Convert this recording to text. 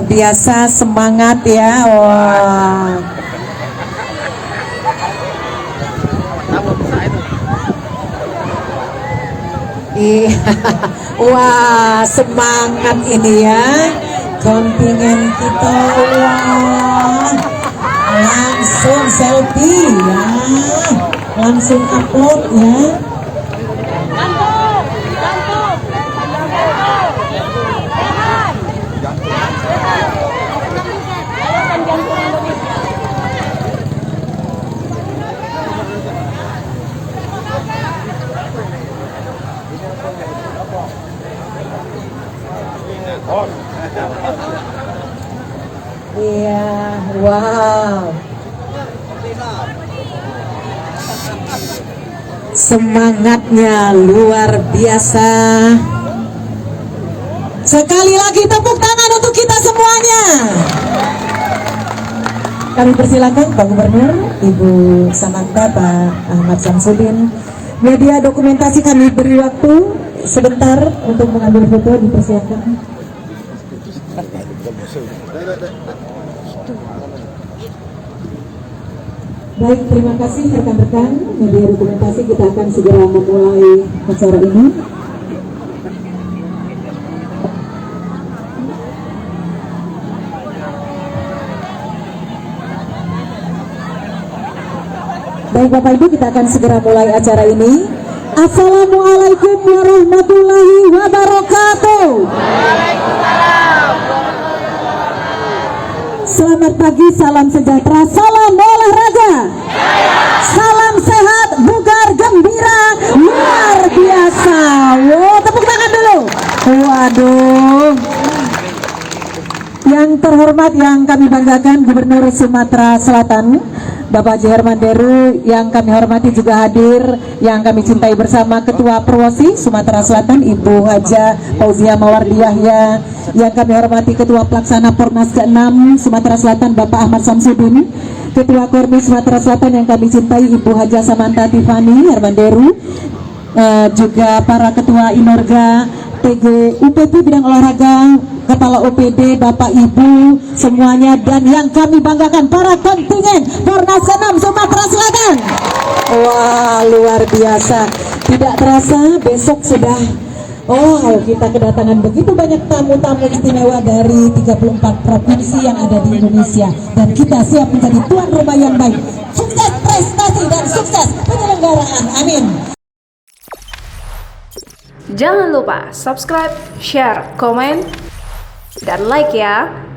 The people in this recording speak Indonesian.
biasa, semangat ya. Wah. Iya. Wah, semangat ini ya. Kontingen kita, wah. Langsung selfie ya. Langsung upload ya. Iya, wow. Semangatnya luar biasa. Sekali lagi tepuk tangan untuk kita semuanya. Kami persilakan Pak Gubernur, Ibu Samantha, Pak Ahmad Syamsuddin. Media dokumentasi kami beri waktu sebentar untuk mengambil foto, dipersilakan. Baik, terima kasih rekan-rekan media dokumentasi. Kita akan segera memulai acara ini. Baik Bapak Ibu, kita akan segera mulai acara ini. Assalamualaikum warahmatullahi wabarakatuh. Selamat pagi, salam sejahtera, salam olahraga, salam sehat, bugar, gembira, luar biasa. Wow, tepuk tangan dulu. Waduh. Yang terhormat, yang kami banggakan, Gubernur Sumatera Selatan Bapak Haji Herman Deru, yang kami hormati juga hadir, yang kami cintai bersama Ketua Perwosi Sumatera Selatan Ibu Haja Fauzia Mawardi Yahya, yang kami hormati Ketua Pelaksana Pornas ke-6 Sumatera Selatan Bapak Ahmad Syamsuddin, Ketua Kormi Sumatera Selatan yang kami cintai Ibu Haja Samantha Tiffany Herman Deru, juga para Ketua Inorga, TG UPT bidang olahraga, Kepala OPD, Bapak Ibu semuanya, dan yang kami banggakan para kontingen Pornas ke-6 Sumatera Selatan. Wah, luar biasa. Tidak terasa besok sudah, kita kedatangan begitu banyak tamu-tamu istimewa dari 34 provinsi yang ada di Indonesia, dan kita siap menjadi tuan rumah yang baik. Sukses prestasi dan sukses penyelenggaraan. Amin. Jangan lupa subscribe, share, komen, dan like ya.